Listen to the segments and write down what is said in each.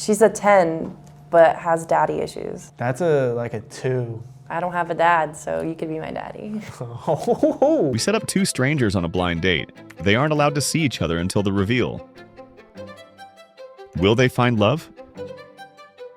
She's a 10, but has daddy issues. That's like a 2. I don't have a dad, so you could be my daddy. We set up 2 strangers on a blind date. They aren't allowed to see each other until the reveal. Will they find love?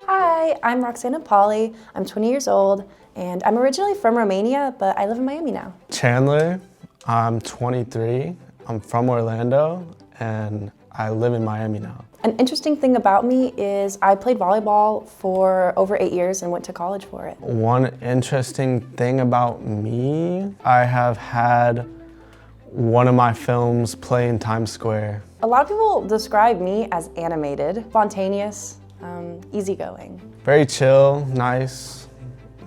Hi, I'm Roxana Polly. I'm 20 years old, and I'm originally from Romania, but I live in Miami now. Chandler, I'm 23. I'm from Orlando, and I live in Miami now. An interesting thing about me is I played volleyball for over 8 years and went to college for it. One interesting thing about me, I have had one of my films play in Times Square. A lot of people describe me as animated, spontaneous, easygoing. Very chill, nice,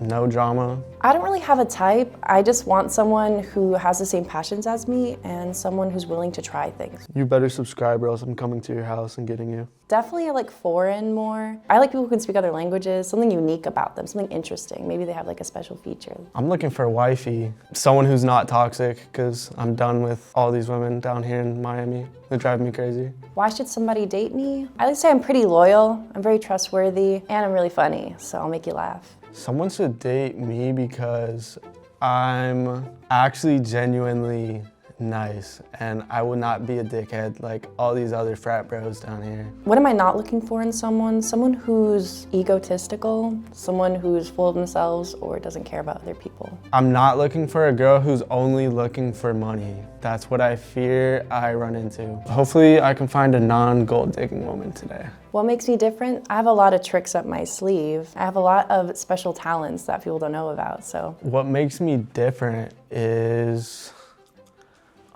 no drama. I don't really have a type. I just want someone who has the same passions as me and someone who's willing to try things. You better subscribe or else I'm coming to your house and getting you. Definitely I like foreign more. I like people who can speak other languages, something unique about them, something interesting. Maybe they have like a special feature. I'm looking for a wifey, someone who's not toxic, because I'm done with all these women down here in Miami. They drive me crazy. Why should somebody date me? I would say I'm pretty loyal, I'm very trustworthy, and I'm really funny, so I'll make you laugh. Someone should date me because I'm actually genuinely nice and I would not be a dickhead like all these other frat bros down here. What am I not looking for in someone? Someone who's egotistical, someone who's full of themselves or doesn't care about other people. I'm not looking for a girl who's only looking for money. That's what I fear I run into. Hopefully I can find a non-gold digging woman today. What makes me different? I have a lot of tricks up my sleeve. I have a lot of special talents that people don't know about, so. What makes me different is,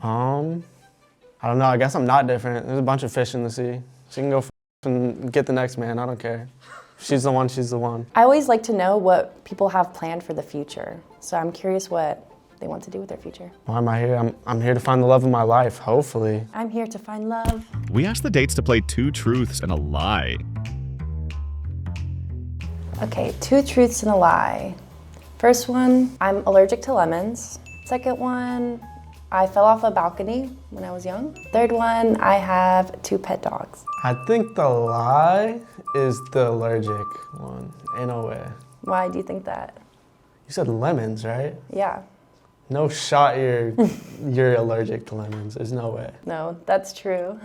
I don't know, I guess I'm not different. There's a bunch of fish in the sea. She can go and get the next man, I don't care. If she's the one, she's the one. I always like to know what people have planned for the future. So I'm curious what they want to do with their future. Why am I here? I'm here to find the love of my life, hopefully. I'm here to find love. We asked the dates to play 2 truths and a lie. Okay, 2 truths and a lie. First one, I'm allergic to lemons. Second one, I fell off a balcony when I was young. Third one, I have 2 pet dogs. I think the lie is the allergic one, in a way. Why do you think that? You said lemons, right? Yeah, No shot you're allergic to lemons, there's no way. no, that's true.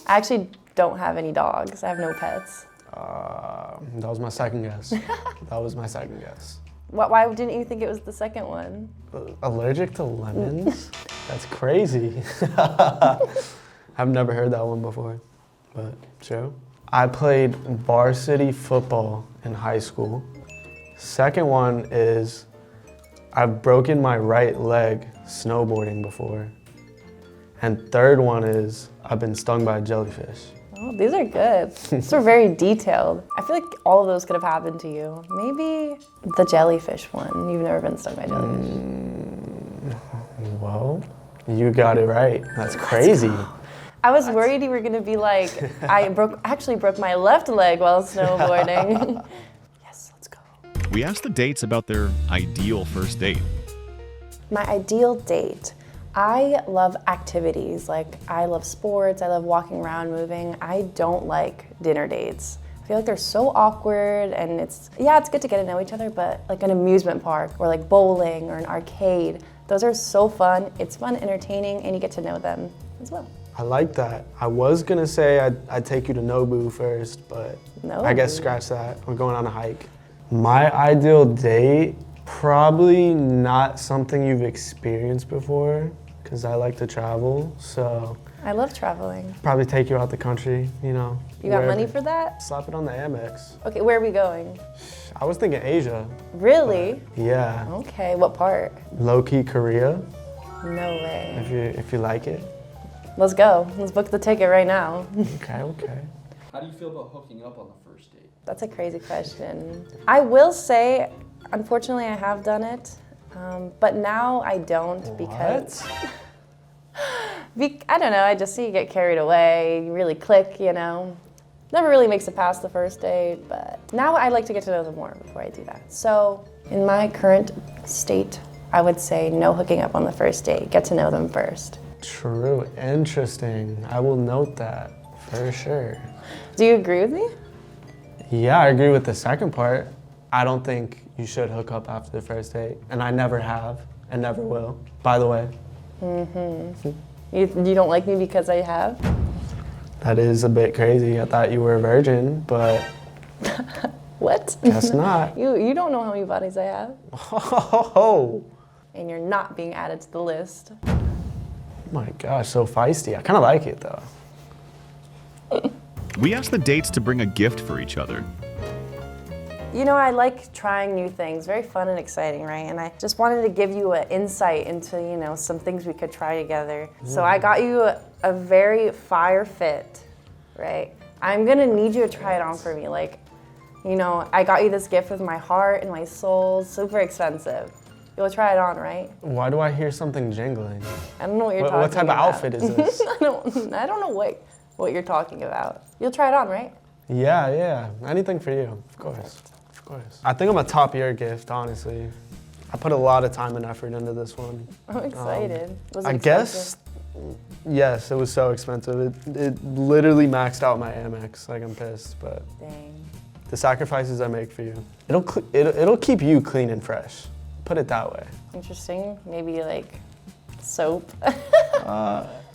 I actually don't have any dogs. I have no pets. That was my second guess. That was my second guess. Why didn't you think it was the second one? Allergic to lemons? That's crazy. I've never heard that one before, but true. I played varsity football in high school. Second one is I've broken my right leg snowboarding before. And third one is I've been stung by a jellyfish. Oh, these are good. These are very detailed. I feel like all of those could have happened to you. Maybe the jellyfish one. You've never been stung by a jellyfish. Well, you got it right. That's crazy. I was worried you were gonna be like, I actually broke my left leg while snowboarding. Yes, let's go. We asked the dates about their ideal first date. My ideal date. I love activities, like I love sports, I love walking around, moving. I don't like dinner dates. I feel like they're so awkward and it's good to get to know each other, but like an amusement park or like bowling or an arcade, those are so fun. It's fun, entertaining, and you get to know them as well. I like that. I was gonna say I'd take you to Nobu first, but I guess scratch that. We're going on a hike. My ideal date, probably not something you've experienced before, because I like to travel, so. I love traveling. Probably take you out the country, you know. You got money for that? Slap it on the Amex. Okay, where are we going? I was thinking Asia. Really? Yeah. Okay, what part? Low-key Korea, No way. if you like it. Let's go. Let's book the ticket right now. Okay. How do you feel about hooking up on the first date? That's a crazy question. I will say, unfortunately, I have done it, but now I don't because I don't know. I just see you get carried away. You really click, you know. Never really makes it past the first date, but now I like to get to know them more before I do that. So, in my current state, I would say no hooking up on the first date. Get to know them first. True, interesting. I will note that for sure. Do you agree with me? Yeah, I agree with the second part. I don't think you should hook up after the first date, and I never have and never will, by the way. You don't like me because I have? That is a bit crazy. I thought you were a virgin, but What? guess not. You don't know how many bodies I have. Oh And you're not being added to the list. my gosh, so feisty. I kind of like it though. We asked the dates to bring a gift for each other. You know, I like trying new things, very fun and exciting, right? And I just wanted to give you an insight into, you know, some things we could try together. So I got you a very fire fit, right? I'm gonna need you to try it on for me. Like, you know, I got you this gift with my heart and my soul, super expensive. You'll try it on, right? Why do I hear something jingling? I don't know what you're talking about. What type of outfit is this? I don't know what you're talking about. You'll try it on, right? Yeah. Anything for you, of course. Of course. I think I'm a top year gift, honestly. I put a lot of time and effort into this one. I'm excited. Was it I expensive? guess, yes, it was so expensive. It literally maxed out my Amex. Like, I'm pissed, but Dang. the sacrifices I make for you, it'll keep you clean and fresh. Put it that way. Interesting. Maybe like soap.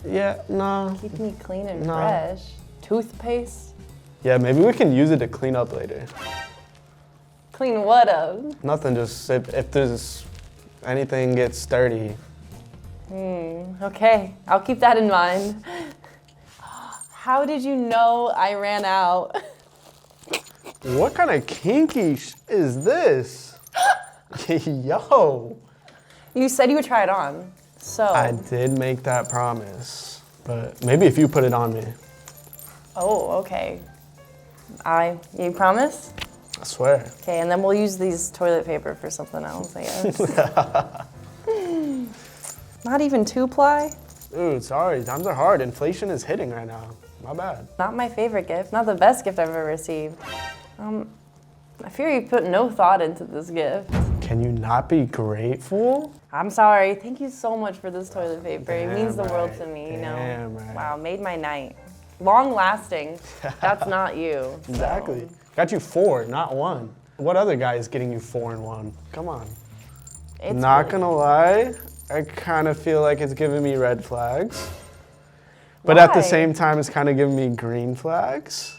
Yeah, no. Keep me clean and No. fresh. Toothpaste. Yeah, maybe we can use it to clean up later. Clean what up? Nothing, just if there's anything gets dirty. Okay, I'll keep that in mind. How did you know I ran out? What kind of kinky is this? Yo. You said you would try it on. So. I did make that promise, but maybe if you put it on me. Oh, okay. You promise? I swear. Okay, and then we'll use these toilet paper for something else, I guess. Not even 2-ply? Dude, sorry, times are hard. Inflation is hitting right now. My bad. Not my favorite gift, not the best gift I've ever received. I fear you put no thought into this gift. Can you not be grateful? I'm sorry, thank you so much for this toilet paper. It means the world right. to me, you know. Damn right. Wow, made my night. Long lasting, that's not you. so. Exactly. Got you 4, not 1. What other guy is getting you 4 and 1? Come on. It's Not really- gonna lie, I kind of feel like it's giving me red flags. But at the Why? same time, it's kind of giving me green flags.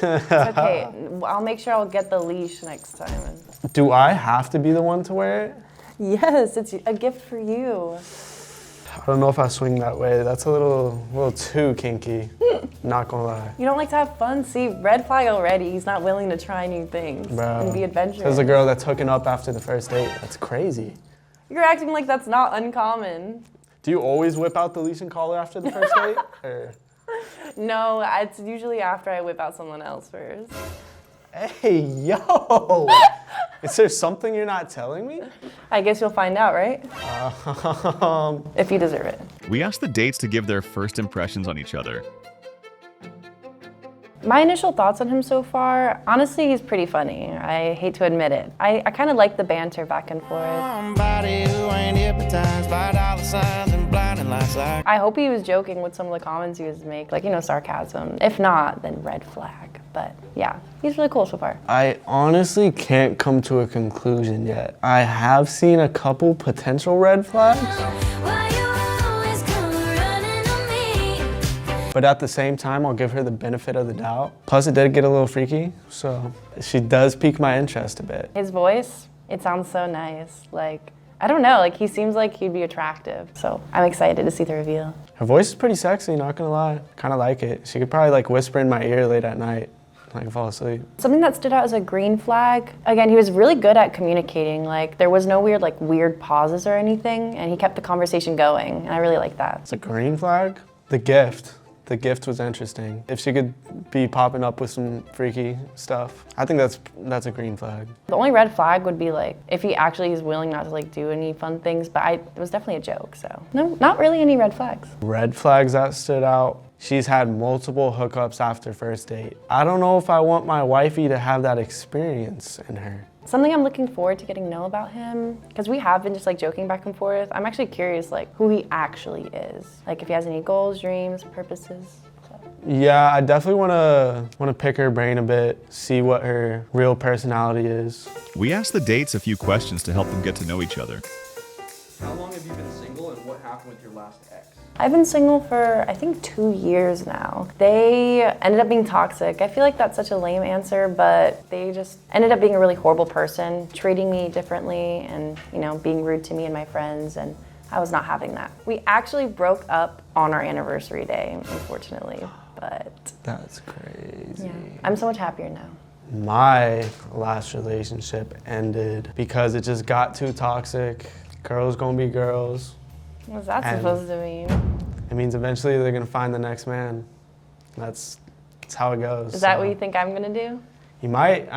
It's okay, I'll make sure I'll get the leash next time. Do I have to be the one to wear it? Yes, it's a gift for you. I don't know if I swing that way. That's a little too kinky. Not gonna lie. You don't like to have fun? See, red flag already. He's not willing to try new things and be adventurous. There's a girl that's hooking up after the first date. That's crazy. You're acting like that's not uncommon. Do you always whip out the leash and collar after the first date? Or? No, it's usually after I whip out someone else first. Hey, yo! Is there something you're not telling me? I guess you'll find out, right? If you deserve it. We asked the dates to give their first impressions on each other. My initial thoughts on him so far, honestly, he's pretty funny. I hate to admit it. I kind of like the banter back and forth. Somebody who ain't hypnotized by dollar signs and blinding lights like. I hope he was joking with some of the comments he was making, like, you know, sarcasm. If not, then red flag. But yeah, he's really cool so far. I honestly can't come to a conclusion yet. I have seen a couple potential red flags, Why you always come running on me? but at the same time, I'll give her the benefit of the doubt. Plus, it did get a little freaky, so she does pique my interest a bit. His voice, it sounds so nice. Like, I don't know, like he seems like he'd be attractive. So I'm excited to see the reveal. Her voice is pretty sexy, not gonna lie. Kind of like it. She could probably like whisper in my ear late at night. I can fall asleep. Something that stood out as a green flag. Again, he was really good at communicating. Like, there was no weird pauses or anything, and he kept the conversation going, and I really like that. It's a green flag. The gift. The gift was interesting. If she could be popping up with some freaky stuff, I think that's a green flag. The only red flag would be like if he actually is willing not to like do any fun things, but it was definitely a joke, so no, not really any red flags. Red flags that stood out. She's had multiple hookups after first date. I don't know if I want my wifey to have that experience in her. Something I'm looking forward to getting to know about him, because we have been just like joking back and forth. I'm actually curious like who he actually is. Like if he has any goals, dreams, purposes. So, Yeah, I definitely wanna pick her brain a bit, see what her real personality is. We asked the dates a few questions to help them get to know each other. How long have you been single and what happened with your last ex? I've been single for, I think, 2 years now. They ended up being toxic. I feel like that's such a lame answer, but they just ended up being a really horrible person, treating me differently and, being rude to me and my friends, and I was not having that. We actually broke up on our anniversary day, unfortunately, but That's crazy. yeah, I'm so much happier now. My last relationship ended because it just got too toxic. Girls gonna be girls. What's that And- supposed to mean? It means eventually they're gonna find the next man. That's how it goes. Is that so. what you think I'm gonna do? You might,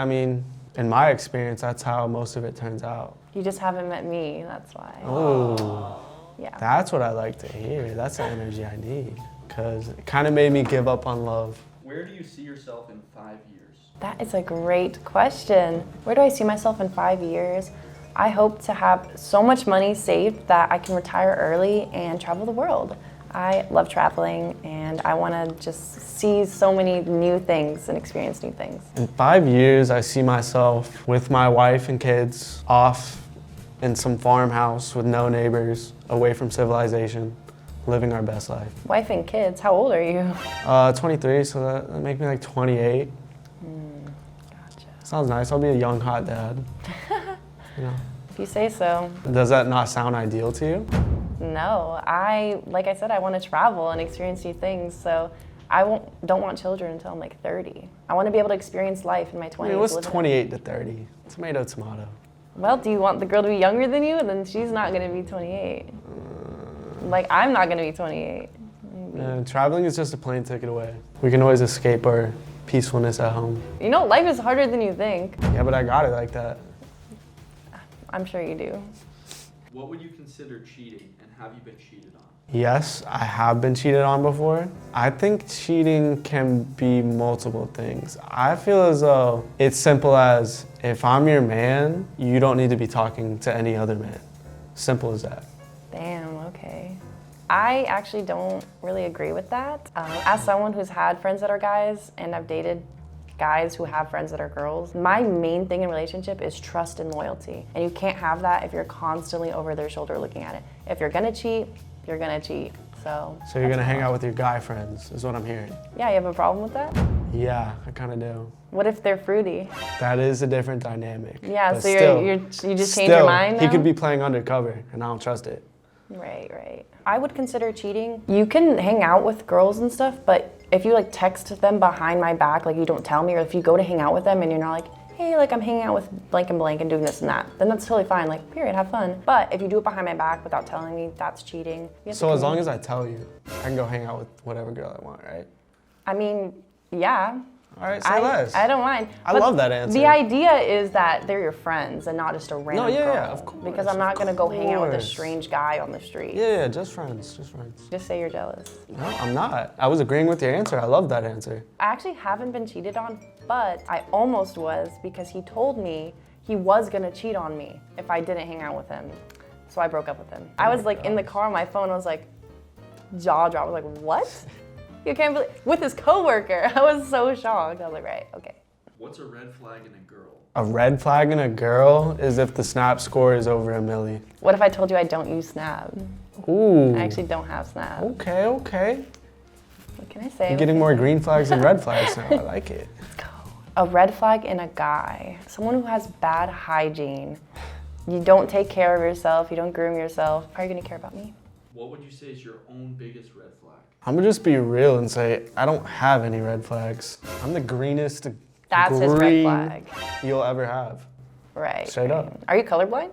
in my experience, that's how most of it turns out. You just haven't met me, that's why. Oh, Yeah. that's what I like to hear. That's the energy I need. Because it kind of made me give up on love. Where do you see yourself in 5 years? That is a great question. Where do I see myself in 5 years? I hope to have so much money saved that I can retire early and travel the world. I love traveling and I want to just see so many new things and experience new things. In 5 years, I see myself with my wife and kids off in some farmhouse with no neighbors, away from civilization, living our best life. Wife and kids, how old are you? 23, so that make me like 28. Gotcha. Sounds nice. I'll be a young, hot dad. If you say so. Does that not sound ideal to you? No, like I said, I want to travel and experience new things, so don't want children until I'm like 30. I want to be able to experience life in my 20s. What's live it. 28 to 30? Tomato, tomato. Well, do you want the girl to be younger than you? Then she's not going to be 28. Like, I'm not going to be 28. Traveling is just a plane ticket away. We can always escape our peacefulness at home. Life is harder than you think. Yeah, but I got it like that. I'm sure you do. What would you consider cheating and have you been cheated on? Yes, I have been cheated on before. I think cheating can be multiple things. I feel as though it's simple as if I'm your man, you don't need to be talking to any other man. Simple as that. Damn, okay. I actually don't really agree with that. As someone who's had friends that are guys and I've dated guys who have friends that are girls, my main thing in a relationship is trust and loyalty. And you can't have that if you're constantly over their shoulder looking at it. If you're gonna cheat, you're gonna cheat. So So you're gonna hang out with your guy friends, is what I'm hearing. Yeah, you have a problem with that? Yeah, I kinda do. What if they're fruity? That is a different dynamic. Yeah, But so still- you just change your mind now? He could be playing undercover, and I don't trust it. Right. I would consider cheating. You can hang out with girls and stuff, but if you like text them behind my back, like you don't tell me, or if you go to hang out with them and you're not like, hey, like I'm hanging out with blank and blank and doing this and that, then that's totally fine, like period, have fun. But if you do it behind my back without telling me, that's cheating. You have to So as long communicate. as I tell you, I can go hang out with whatever girl I want, right? I mean, yeah. All right, say less. I don't mind. I But love that answer. The idea is that they're your friends and not just a random yeah, girl. yeah, of course, Because I'm not gonna go hang out with a course. strange guy on the street. Yeah, just friends, just friends. Just say you're jealous. No, I'm not. I was agreeing with your answer. I love that answer. I actually haven't been cheated on, but I almost was because he told me he was gonna cheat on me if I didn't hang out with him. So I broke up with him. I was like in the car on my phone, I was like, jaw drop. I was like, what? You can't believe, with his coworker. I was so shocked. I was like, right, okay. What's a red flag in a girl? A red flag in a girl is if the Snap score is over 1 milli. What if I told you I don't use Snap? Ooh. I actually don't have Snap. Okay. What can I say? You're getting more green flags than red flags now. I like it. A red flag in a guy. Someone who has bad hygiene. You don't take care of yourself, you don't groom yourself. How are you gonna care about me? What would you say is your own biggest red flag? I'm gonna just be real and say I don't have any red flags. I'm the greenest That's his red green flag. you'll ever have. Right. Straight up. Are you colorblind?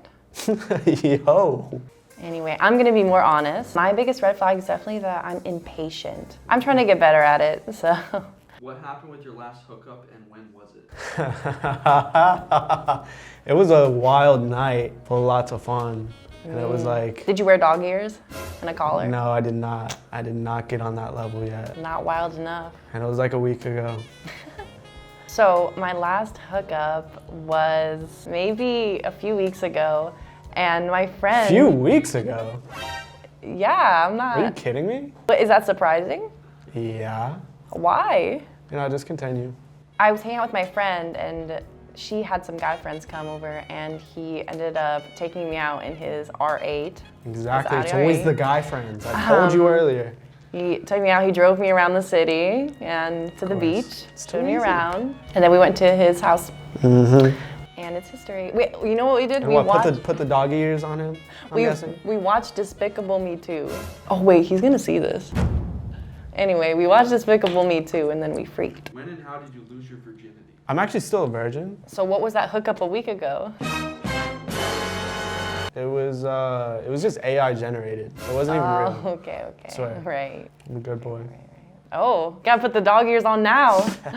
Yo. Anyway, I'm gonna be more honest. My biggest red flag is definitely that I'm impatient. I'm trying to get better at it, so. What happened with your last hookup and when was it? It was a wild night full of lots of fun. And it was like, Did you wear dog ears and a collar? no, I did not. I did not get on that level yet. Not wild enough. And it was like a week ago. So my last hookup was maybe a few weeks ago, and my friend. A few weeks ago? Yeah, I'm Are you not. kidding me? But is that surprising? Yeah. Why? Just continue. I was hanging out with my friend and she had some guy friends come over and he ended up taking me out in his R8. Exactly. His It's Audi always R8. the guy friends. I told you earlier. He took me out, he drove me around the city and to the course. beach, It's showed too me easy. around. And then we went to his house. And it's history. You know what we did? And we what, watched put the dog ears on him? I'm guessing. we watched Despicable Me 2. Oh wait, he's gonna see this. Anyway, we watched Despicable Me 2 and then we freaked. When and how did you lose your virginity? I'm actually still a virgin. So what was that hookup a week ago? It was just AI generated. It wasn't even real. Oh, okay. Swear. Right. I'm a good boy. Oh, gotta put the dog ears on now. Let's go.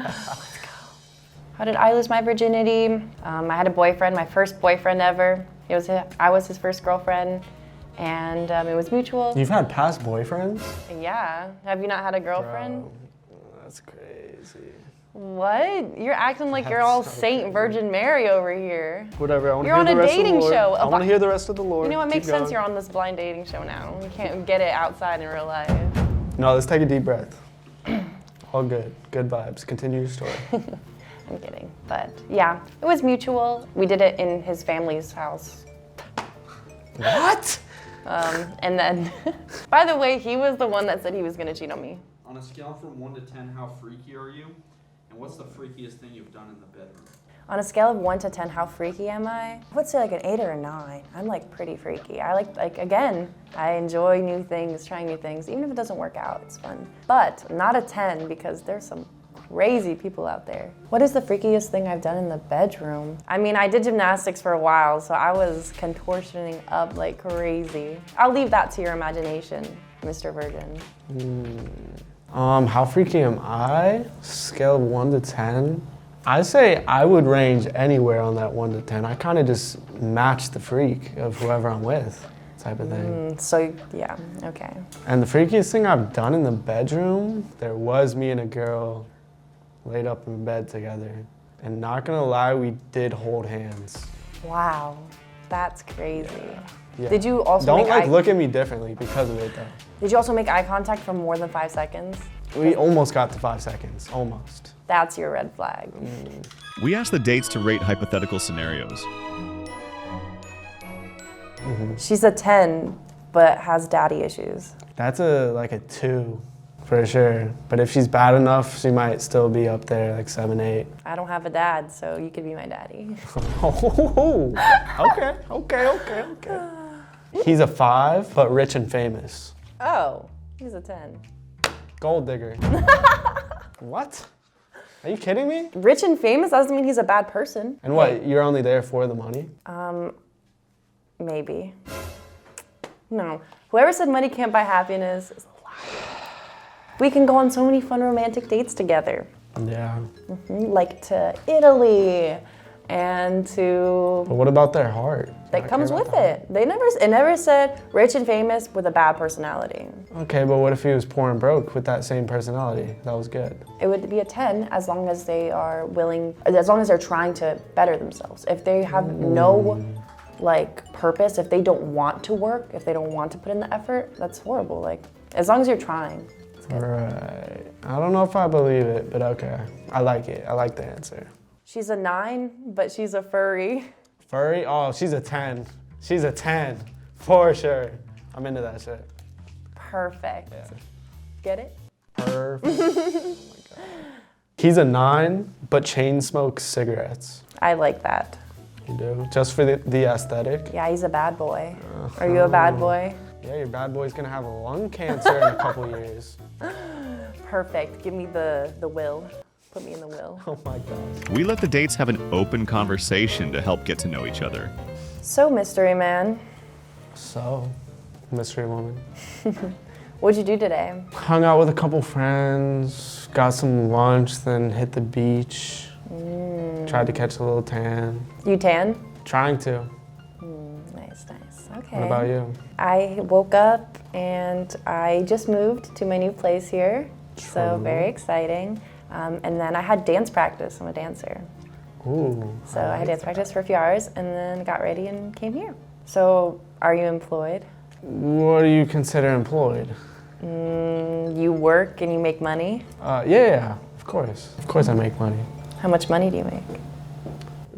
How did I lose my virginity? I had a boyfriend, my first boyfriend ever. I was his first girlfriend, and it was mutual. You've had past boyfriends? Yeah. Have you not had a girlfriend? Bro, that's crazy. What? You're acting like you're That's all so Saint crazy. Virgin Mary over here. Whatever. I want to You're hear on the a rest of the dating lore. show. I want to hear the rest of the lore. You know what Keep makes sense? going. You're on this blind dating show now. You can't get it outside in real life. No, let's take a deep breath. All good. Good vibes. Continue your story. I'm kidding. But yeah, it was mutual. We did it in his family's house. What? And then, by the way, he was the one that said he was gonna cheat on me. On a scale from 1 to 10, how freaky are you? And what's the freakiest thing you've done in the bedroom? On a scale of 1 to 10, how freaky am I? I would say like an 8 or a 9. I'm like pretty freaky. I again, I enjoy new things, trying new things. Even if it doesn't work out, it's fun. But not a 10 because there's some crazy people out there. What is the freakiest thing I've done in the bedroom? I mean, I did gymnastics for a while, so I was contortioning up like crazy. I'll leave that to your imagination, Mr. Virgin. How freaky am I? Scale of 1 to 10. I say I would range anywhere on that 1 to 10. I kind of just match the freak of whoever I'm with, type of thing. So yeah, okay. And the freakiest thing I've done in the bedroom, there was me and a girl laid up in bed together. And not gonna lie, we did hold hands. Wow, that's crazy. Yeah. Did you also Don't make look at me differently because of it though. Did you also make eye contact for more than 5 seconds? We almost got to 5 seconds, almost. That's your red flag. We asked the dates to rate hypothetical scenarios. She's a 10, but has daddy issues. That's like a 2 for sure. But if she's bad enough, she might still be up there like 7, 8. I don't have a dad, so you could be my daddy. Okay. He's a 5, but rich and famous. Oh, he's a 10. Gold digger. What? Are you kidding me? Rich and famous doesn't mean he's a bad person. And what, you're only there for the money? Maybe. No. Whoever said money can't buy happiness is a liar. We can go on so many fun romantic dates together. Yeah. Like to Italy and to But what about their heart? that comes with it. It never said rich and famous with a bad personality. Okay, but what if he was poor and broke with that same personality? That was good. It would be a 10 as long as they are willing, as long as they're trying to better themselves. If they have no like purpose, if they don't want to work, if they don't want to put in the effort, that's horrible. Like as long as you're trying. It's good. Right. I don't know if I believe it, but okay. I like it. I like the answer. She's a 9, but she's a furry. Furry? Oh, she's a 10. She's a 10. For sure. I'm into that shit. Perfect. Yeah. Get it? Perfect. Oh my God. He's a 9, but chain smokes cigarettes. I like that. You do? Just for the aesthetic? Yeah, he's a bad boy. Are you a bad boy? Yeah, your bad boy's gonna have lung cancer in a couple years. Perfect. Give me the will. Put me in the will. Oh my gosh. We let the dates have an open conversation to help get to know each other. So, mystery man, So, mystery woman. what'd you do today? Hung out with a couple friends, got some lunch, then hit the beach. Tried to catch a little tan. You tan? Trying to. Nice. Okay. What about you? I woke up and I just moved to my new place here. So, very exciting. And then I had dance practice. I'm a dancer. Ooh. So I had dance practice for a few hours and then got ready and came here. So are you employed? What do you consider employed? You work and you make money? Yeah, of course. Of course I make money. How much money do you make?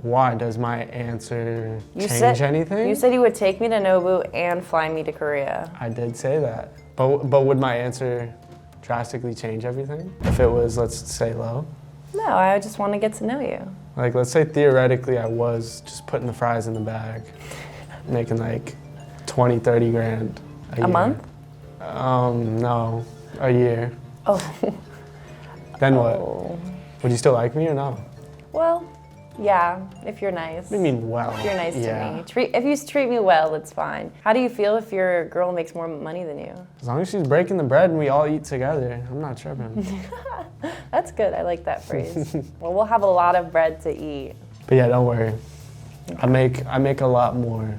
Why? Does my answer You change anything? You said you would take me to Nobu and fly me to Korea. I did say that. But would my answer drastically change everything? If it was, let's say, low? No, I just want to get to know you. Like, let's say theoretically I was just putting the fries in the bag, making like 20, 30 grand a year. month? No, a year. Oh. Then what? Oh. Would you still like me or no? Well, yeah, if you're nice. What do you mean well? If you're nice Yeah. to me. If you treat me well, it's fine. How do you feel if your girl makes more money than you? As long as she's breaking the bread and we all eat together, I'm not tripping. That's good. I like that phrase. Well, we'll have a lot of bread to eat. But yeah, don't worry. I make a lot more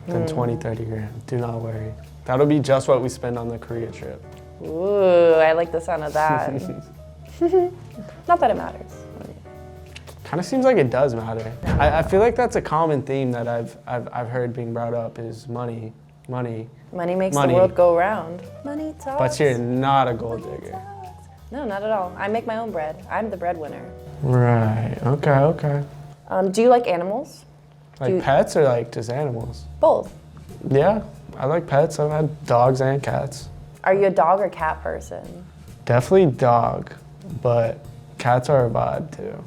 than 20, 30 grand. Do not worry. That'll be just what we spend on the Korea trip. Ooh, I like the sound of that. Not that it matters. Kind of seems like it does matter. I feel like that's a common theme that I've heard being brought up is money. Money makes Money. the world go round. Money talks. But you're not a gold Money digger. talks. No, not at all. I make my own bread. I'm the breadwinner. Right, okay. Do you like animals? Like pets or like just animals? Both. Yeah, I like pets. I've had dogs and cats. Are you a dog or cat person? Definitely dog, but cats are a vibe too.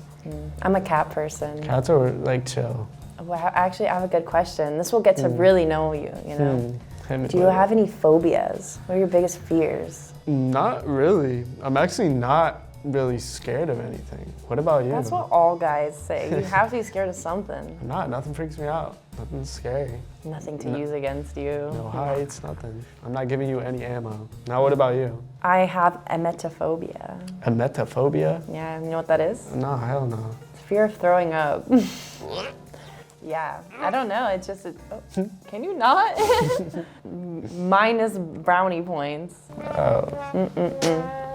I'm a cat person. Cats are like chill. Well, actually, I have a good question. This will get to really know you, you know? Hit me Do you with it. have any phobias? What are your biggest fears? Not really. I'm actually not really scared of anything. What about you? That's what all guys say. You have to be scared of something. I'm not. Nothing freaks me out. Nothing's scary. Nothing to use against you. No heights, nothing. I'm not giving you any ammo. Now, what about you? I have emetophobia. Emetophobia? Yeah, you know what that is? No, hell no. It's fear of throwing up. Yeah, I don't know. It's just, oh, can you not? Minus brownie points.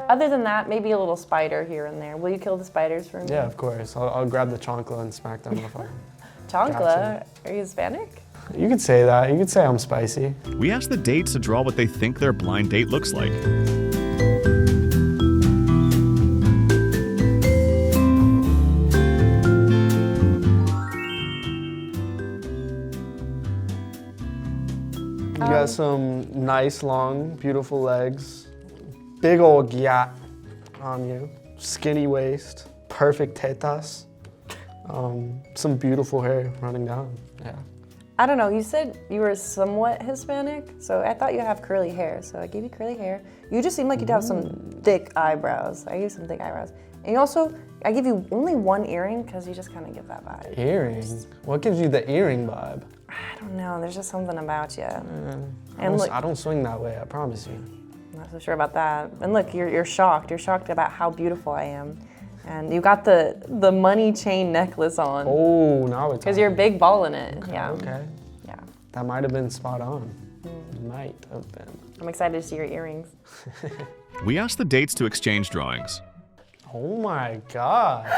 Other than that, maybe a little spider here and there. Will you kill the spiders for me? Yeah, of course. I'll grab the chancla and smack them motherfucker. Chancla? Gotcha. Are you Hispanic? You could say that. You could say I'm spicy. We asked the dates to draw what they think their blind date looks like. You got some nice, long, beautiful legs. Big old gyat on you. Skinny waist. Perfect tetas. Some beautiful hair running down. Yeah. I don't know. You said you were somewhat Hispanic, so I thought you have curly hair. So I gave you curly hair. You just seem like you'd have some thick eyebrows. I gave you some thick eyebrows. And you also, I give you only one earring because you just kind of give that vibe. Earring? What gives you the earring vibe? I don't know. There's just something about you. I don't swing that way, I promise you. I'm not so sure about that. And look, you're shocked. You're shocked about how beautiful I am. And you got the money chain necklace on. Oh, now it's Because you're a big ball in it. Yeah. Okay. Yeah. That might have been spot on. Might have been. I'm excited to see your earrings. We asked the dates to exchange drawings. Oh my gosh.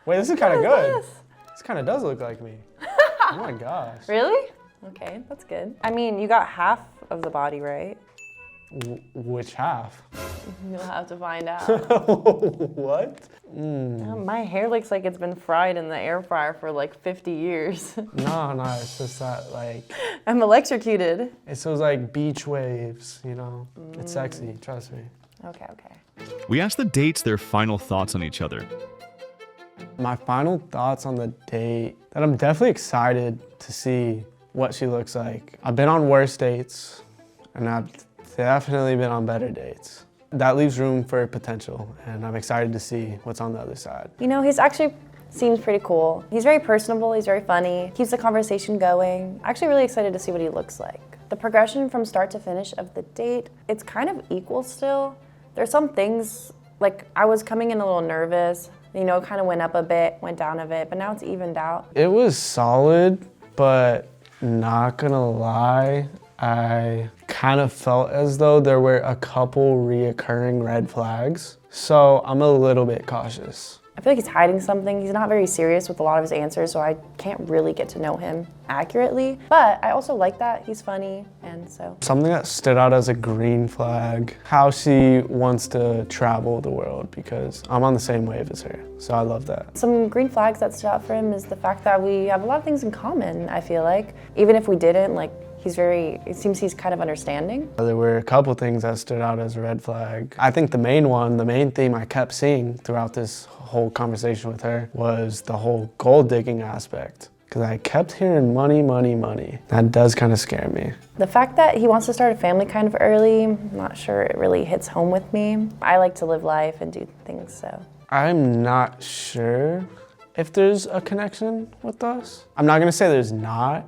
Wait, this is kind of good. This kind of does look like me. Oh my gosh. Really? Okay, that's good. I mean, you got half of the body, right? Which half? You'll have to find out. What? My hair looks like it's been fried in the air fryer for like 50 years. No, it's just that like, I'm electrocuted. it's those like beach waves, you know? It's sexy, trust me. Okay. We asked the dates their final thoughts on each other. My final thoughts on the date, that I'm definitely excited to see what she looks like. I've been on worse dates, and I've definitely been on better dates. That leaves room for potential, and I'm excited to see what's on the other side. You know, he's actually seems pretty cool. He's very personable, he's very funny, keeps the conversation going. Actually really excited to see what he looks like. The progression from start to finish of the date, it's kind of equal still. There's some things, like I was coming in a little nervous, you know, kind of went up a bit, went down a bit, but now it's evened out. It was solid, but not gonna lie, I kind of felt as though there were a couple reoccurring red flags. So I'm a little bit cautious. I feel like he's hiding something. He's not very serious with a lot of his answers, so I can't really get to know him accurately. But I also like that. He's funny, and so. Something that stood out as a green flag, how she wants to travel the world, because I'm on the same wave as her, so I love that. Some green flags that stood out for him is the fact that we have a lot of things in common, I feel like. Even if we didn't, like, it seems he's kind of understanding. There were a couple things that stood out as a red flag. I think the main theme I kept seeing throughout this whole conversation with her was the whole gold digging aspect. Because I kept hearing money, money, money. That does kind of scare me. The fact that he wants to start a family kind of early, I'm not sure it really hits home with me. I like to live life and do things, so. I'm not sure if there's a connection with us. I'm not gonna say there's not,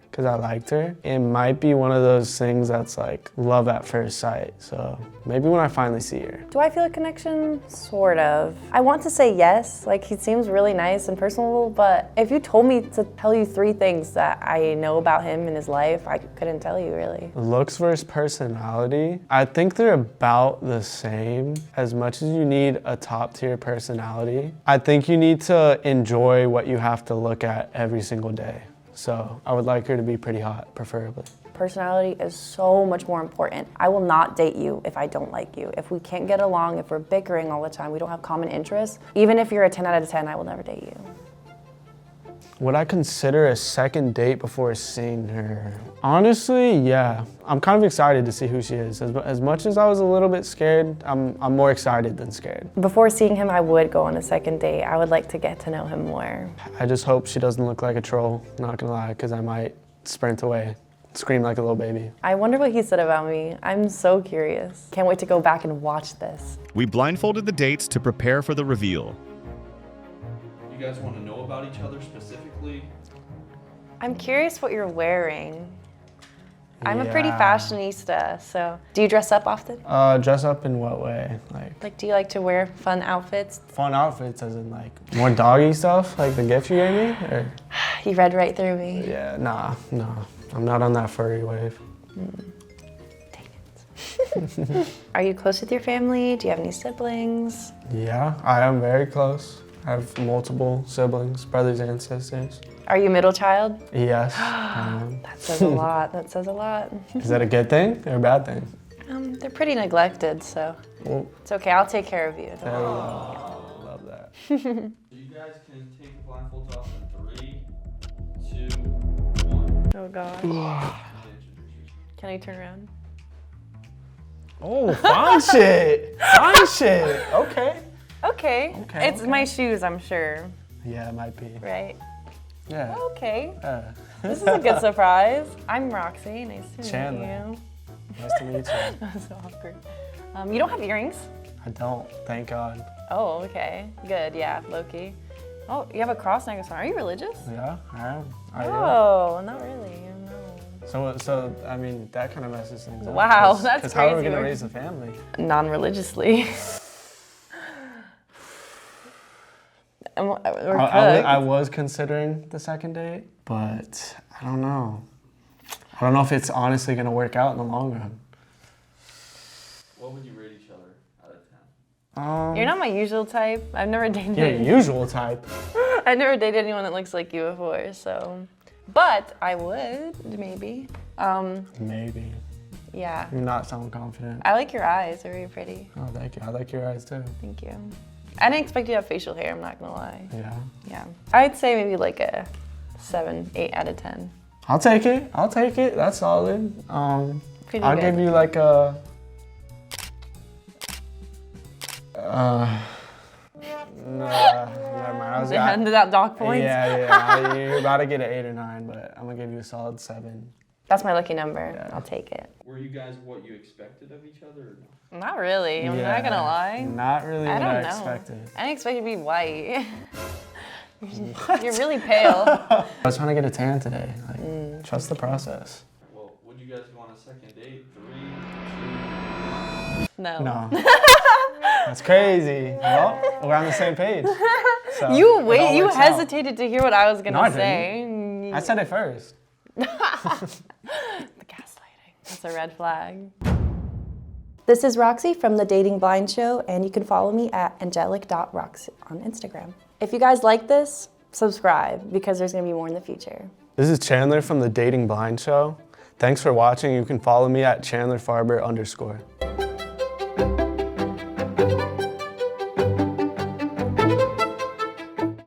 because I liked her. It might be one of those things that's like love at first sight. So maybe when I finally see her. Do I feel a connection? Sort of. I want to say yes, like he seems really nice and personable, but if you told me to tell you 3 things that I know about him and his life, I couldn't tell you really. Looks versus personality. I think they're about the same. As much as you need a top tier personality, I think you need to enjoy what you have to look at every single day. So I would like her to be pretty hot, preferably. Personality is so much more important. I will not date you if I don't like you. If we can't get along, if we're bickering all the time, we don't have common interests, even if you're a 10 out of 10, I will never date you. Would I consider a second date before seeing her? Honestly, yeah. I'm kind of excited to see who she is. As much as I was a little bit scared, I'm more excited than scared. Before seeing him, I would go on a second date. I would like to get to know him more. I just hope she doesn't look like a troll, not gonna lie, because I might sprint away, scream like a little baby. I wonder what he said about me. I'm so curious. Can't wait to go back and watch this. We blindfolded the dates to prepare for the reveal. You guys want to know about each other specifically? I'm curious what you're wearing. I'm a pretty Yeah. fashionista, so. Do you dress up often? Dress up in what way? Like, do you like to wear fun outfits? Fun outfits as in like more doggy stuff, like the gift you gave me? Or? You read right through me. Yeah, nah, I'm not on that furry wave. Are you close with your family? Do you have any siblings? Yeah, I am very close. I have multiple siblings, brothers and sisters. Are you middle child? Yes, I am. That says a lot. That says a lot. Is that a good thing or a bad thing? They're pretty neglected, so Well, it's okay. I'll take care of you. there we go. Love that. You guys can take the blindfolds off in 3, 2, 1. Oh God. Can I turn around? Oh, fine shit. Fine shit. Okay. Okay. Okay, It's okay. my shoes, I'm sure. Yeah, it might be. Right. Yeah. Okay. This is a good surprise. I'm Roxy. Nice to Chandler. meet you. Nice to meet you. That was so awkward. You don't have earrings? I don't, thank God. Oh, okay. Good. Yeah, Loki. Oh, you have a cross necklace on. Are you religious? Yeah, I am. Are you? Oh, not really. No. So I mean, that kind of messes things up. Wow, that's Because how are we crazy. gonna raise a family? Non-religiously. Or I was considering the second date, but I don't know. I don't know if it's honestly gonna work out in the long run. What would you rate each other out of 10? You're not my usual type. I've never dated. Your usual type. I've never dated anyone that looks like you before, so. But I would maybe. Maybe. Yeah. You're not sounding confident. I like your eyes. They're very pretty. Oh, thank you. I like your eyes too. Thank you. I didn't expect you to have facial hair. I'm not gonna lie. Yeah. Yeah. I'd say maybe like a 7, 8 out of 10. I'll take it. I'll take it. That's solid. Pretty I'll good. give you like a. Never mind. I was They handed out dog points. Yeah. You're about to get an 8 or 9, but I'm gonna give you a solid 7. That's my lucky number. Yeah. I'll take it. Were you guys what you expected of each other or no? Not really. I'm not gonna lie. Not really I what don't I know. expected. I didn't expect you to be white. You're really pale. I was trying to get a tan today. Like, trust the process. Well, would you guys go on a second date? 3, 2, 1. No. No. That's crazy. Well, we're on the same page. So You it wait. all You works out. hesitated to hear what I was gonna No, I say. I said it first. The gaslighting. That's a red flag. This is Roxy from The Dating Blind Show, and you can follow me at angelic.roxy on Instagram. If you guys like this, subscribe because there's gonna be more in the future. This is Chandler from The Dating Blind Show. Thanks for watching. You can follow me at ChandlerFarber_.